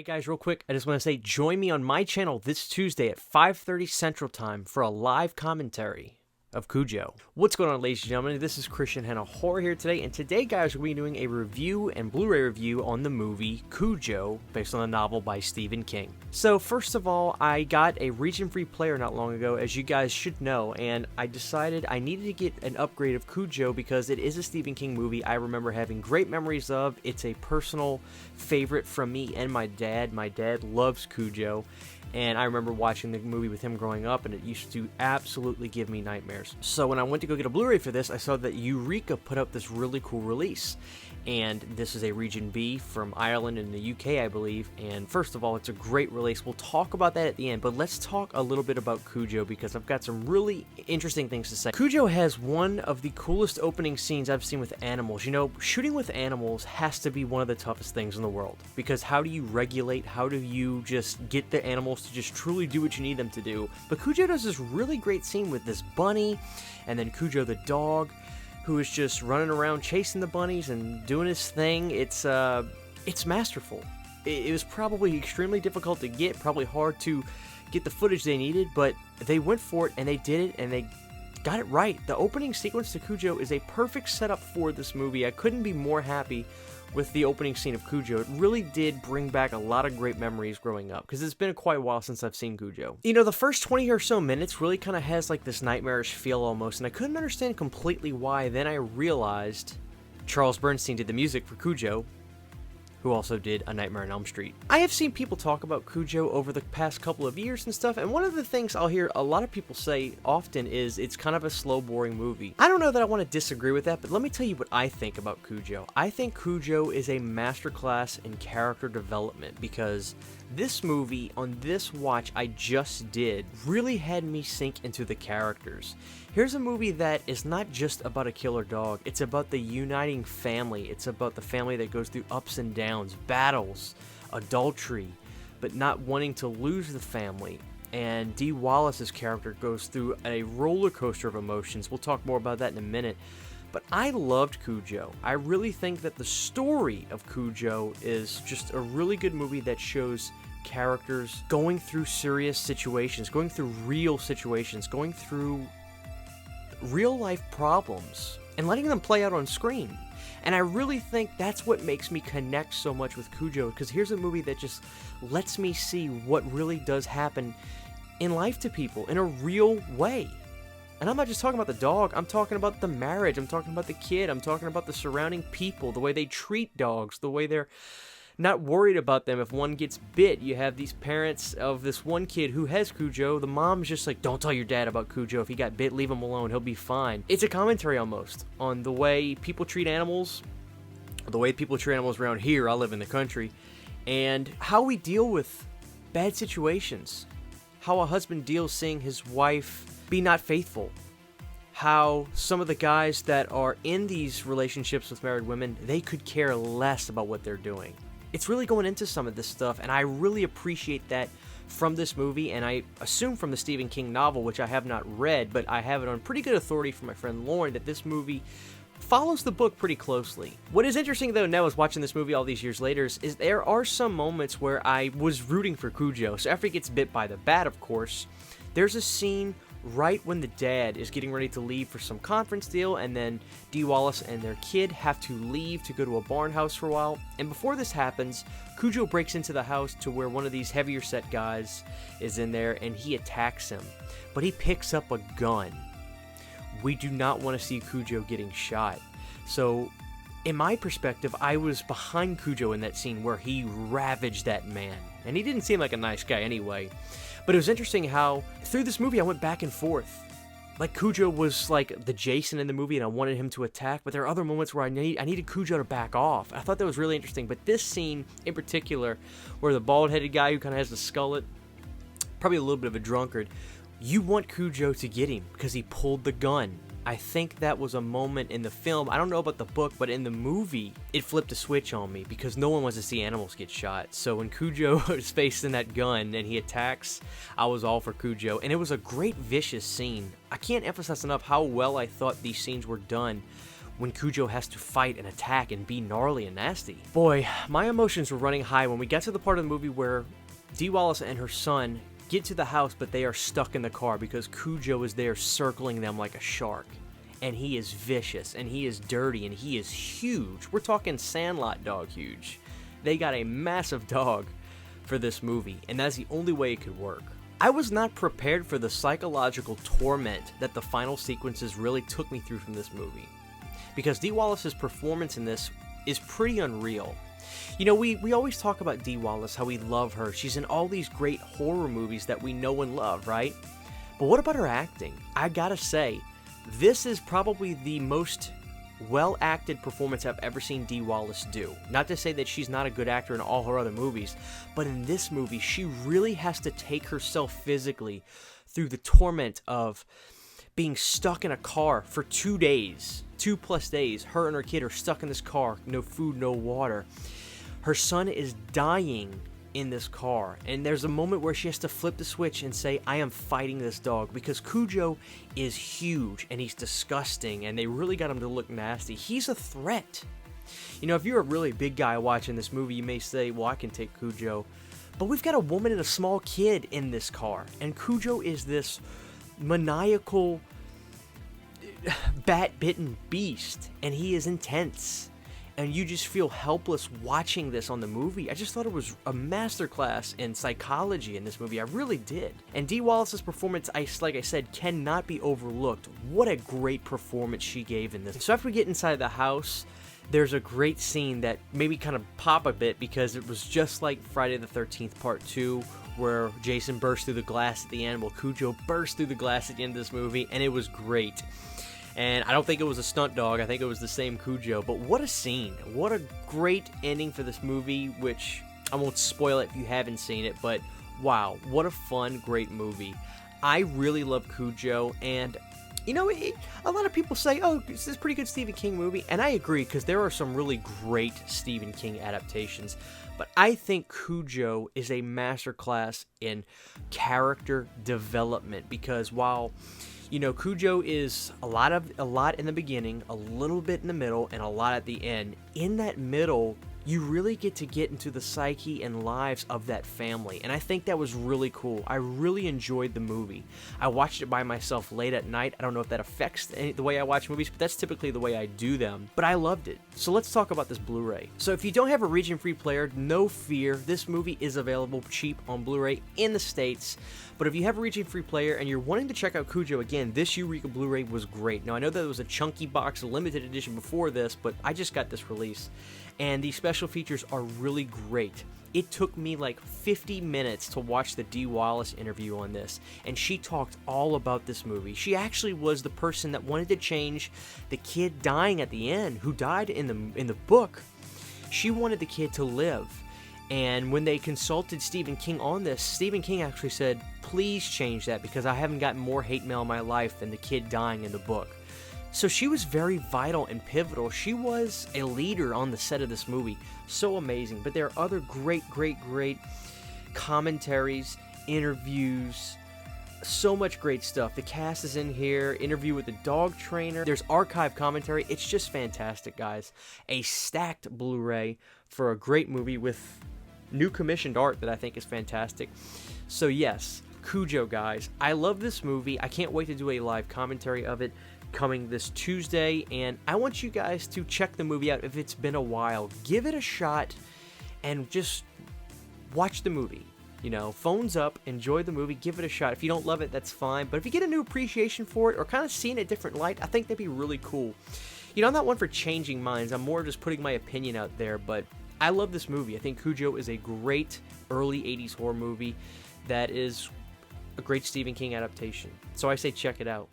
Hey guys, real quick, I just want to say join me on my channel this Tuesday at 5:30 Central Time for a live commentary of Cujo. What's going on, ladies and gentlemen? This is Christian Hanna Horror here today, and today, guys, we're going to be doing a review and Blu Ray review on the movie Cujo, based on a novel by Stephen King. So, first of all, I got a region-free player not long ago, as you guys should know, and I decided I needed to get an upgrade of Cujo because it is a Stephen King movie I remember having great memories of. It's a personal favorite from me and my dad. My dad loves Cujo. And I remember watching the movie with him growing up, and it used to absolutely give me nightmares. So when I went to go get a Blu-ray for this, I saw that Eureka put out this really cool release. And this is a Region B from Ireland and the UK, I believe. And first of all, it's a great release. We'll talk about that at the end, but let's talk a little bit about Cujo because I've got some really interesting things to say. Cujo has one of the coolest opening scenes I've seen with animals. You know, shooting with animals has to be one of the toughest things in the world because how do you regulate, how do you just get the animals to just truly do what you need them to do? But Cujo does this really great scene with this bunny and then Cujo the dog, who is just running around chasing the bunnies and doing his thing. It's masterful. It was probably extremely difficult to get, probably hard to get the footage they needed, but they went for it and they did it and they got it right. The opening sequence to Cujo is a perfect setup for this movie. I couldn't be more happy with the opening scene of Cujo. It really did bring back a lot of great memories growing up, because it's been quite a while since I've seen Cujo. You know, the first 20 or so minutes really kind of has like this nightmarish feel almost, and I couldn't understand completely why. Then I realized Charles Bernstein did the music for Cujo, who also did A Nightmare on Elm Street. I have seen people talk about Cujo over the past couple of years and stuff, and one of the things I'll hear a lot of people say often is it's kind of a slow, boring movie. I don't know that I want to disagree with that, but let me tell you what I think about Cujo. I think Cujo is a masterclass in character development because this movie, on this watch I just did, really had me sink into the characters. Here's a movie that is not just about a killer dog, it's about the uniting family. It's about the family that goes through ups and downs, battles, adultery, but not wanting to lose the family. And Dee Wallace's character goes through a roller coaster of emotions. We'll talk more about that in a minute. But I loved Cujo. I really think that the story of Cujo is just a really good movie that shows characters going through serious situations, going through real situations, going through real life problems, and letting them play out on screen. And I really think that's what makes me connect so much with Cujo, because here's a movie that just lets me see what really does happen in life to people in a real way. And I'm not just talking about the dog, I'm talking about the marriage, I'm talking about the kid, I'm talking about the surrounding people, the way they treat dogs, the way they're not worried about them. If one gets bit, you have these parents of this one kid who has Cujo. The mom's just like, don't tell your dad about Cujo. If he got bit, leave him alone. He'll be fine. It's a commentary almost on the way people treat animals, the way people treat animals around here. I live in the country. And how we deal with bad situations. How a husband deals seeing his wife be not faithful. How some of the guys that are in these relationships with married women, they could care less about what they're doing. It's really going into some of this stuff, and I really appreciate that from this movie, and I assume from the Stephen King novel, which I have not read, but I have it on pretty good authority from my friend Lauren, that this movie follows the book pretty closely. What is interesting, though, now is watching this movie all these years later, is there are some moments where I was rooting for Cujo. So after he gets bit by the bat, of course, there's a scene right when the dad is getting ready to leave for some conference deal, and then Dee Wallace and their kid have to leave to go to a barn house for a while. And before this happens, Cujo breaks into the house to where one of these heavier set guys is in there, and he attacks him. But he picks up a gun. We do not want to see Cujo getting shot. So, in my perspective, I was behind Cujo in that scene where he ravaged that man. And he didn't seem like a nice guy anyway. But it was interesting how, through this movie, I went back and forth. Like, Cujo was like the Jason in the movie, and I wanted him to attack, but there are other moments where I needed Cujo to back off. I thought that was really interesting, but this scene in particular, where the bald-headed guy who kind of has the skullet, probably a little bit of a drunkard, you want Cujo to get him, because he pulled the gun. I think that was a moment in the film, I don't know about the book, but in the movie, it flipped a switch on me, because no one wants to see animals get shot. So when Cujo is facing that gun and he attacks, I was all for Cujo, and it was a great vicious scene. I can't emphasize enough how well I thought these scenes were done, when Cujo has to fight and attack and be gnarly and nasty. Boy, my emotions were running high when we got to the part of the movie where Dee Wallace and her son get to the house, but they are stuck in the car because Cujo is there circling them like a shark. And he is vicious, and he is dirty, and he is huge. We're talking Sandlot dog huge. They got a massive dog for this movie, and that's the only way it could work. I was not prepared for the psychological torment that the final sequences really took me through from this movie. Because Dee Wallace's performance in this is pretty unreal. You know, we always talk about Dee Wallace, how we love her. She's in all these great horror movies that we know and love, right? But what about her acting? I gotta say, this is probably the most well-acted performance I've ever seen Dee Wallace do. Not to say that she's not a good actor in all her other movies, but in this movie, she really has to take herself physically through the torment of being stuck in a car for 2 days, 2+ days. Her and her kid are stuck in this car, no food, no water. Her son is dying in this car, and there's a moment where she has to flip the switch and say, I am fighting this dog, because Cujo is huge and he's disgusting, and they really got him to look nasty. He's a threat. You know, if you're a really big guy watching this movie, you may say, well, I can take Cujo, but we've got a woman and a small kid in this car, and Cujo is this maniacal, bat-bitten beast, and he is intense. And you just feel helpless watching this on the movie. I just thought it was a masterclass in psychology in this movie. I really did. And Dee Wallace's performance, like I said, cannot be overlooked. What a great performance she gave in this. So after we get inside the house, there's a great scene that maybe kind of pop a bit, because it was just like Friday the 13th Part 2, where Jason burst through the glass at the end. Well, Cujo burst through the glass at the end of this movie, and it was great. And I don't think it was a stunt dog. I think it was the same Cujo. But what a scene. What a great ending for this movie, which I won't spoil it if you haven't seen it. But wow, what a fun, great movie. I really love Cujo. And, you know, a lot of people say, oh, this is a pretty good Stephen King movie. And I agree, because there are some really great Stephen King adaptations. But I think Cujo is a masterclass in character development. Because while, you know, Cujo is a lot in the beginning, a little bit in the middle, and a lot at the end. In that middle, you really get to get into the psyche and lives of that family, and I think that was really cool. I really enjoyed the movie. I watched it by myself late at night. I don't know if that affects the way I watch movies, but that's typically the way I do them. But I loved it. So let's talk about this Blu Ray. So if you don't have a region-free player, no fear. This movie is available cheap on Blu Ray in the States. But if you have a region-free player and you're wanting to check out Cujo, again, this Eureka Blu Ray was great. Now, I know that it was a chunky box, a limited edition before this, but I just got this release. And these special features are really great. It took me like 50 minutes to watch the Dee Wallace interview on this, and she talked all about this movie. She actually was the person that wanted to change the kid dying at the end, who died in the book. She wanted the kid to live. And when they consulted Stephen King on this, Stephen King actually said, please change that, because I haven't gotten more hate mail in my life than the kid dying in the book. So she was very vital and pivotal. She was a leader on the set of this movie. So amazing. But there are other great commentaries, interviews, so much great stuff. The cast is in here, interview with the dog trainer. There's archive commentary. It's just fantastic, guys. A stacked Blu Ray for a great movie with new commissioned art that I think is fantastic. So yes, Cujo, guys. I love this movie. I can't wait to do a live commentary of it coming this Tuesday, and I want you guys to check the movie out if it's been a while. Give it a shot and just watch the movie. You know, phones up, enjoy the movie, give it a shot. If you don't love it, that's fine, but if you get a new appreciation for it or kind of see it in a different light, I think that'd be really cool. You know, I'm not one for changing minds. I'm more just putting my opinion out there, but I love this movie. I think Cujo is a great early 80s horror movie that is a great Stephen King adaptation. So I say check it out.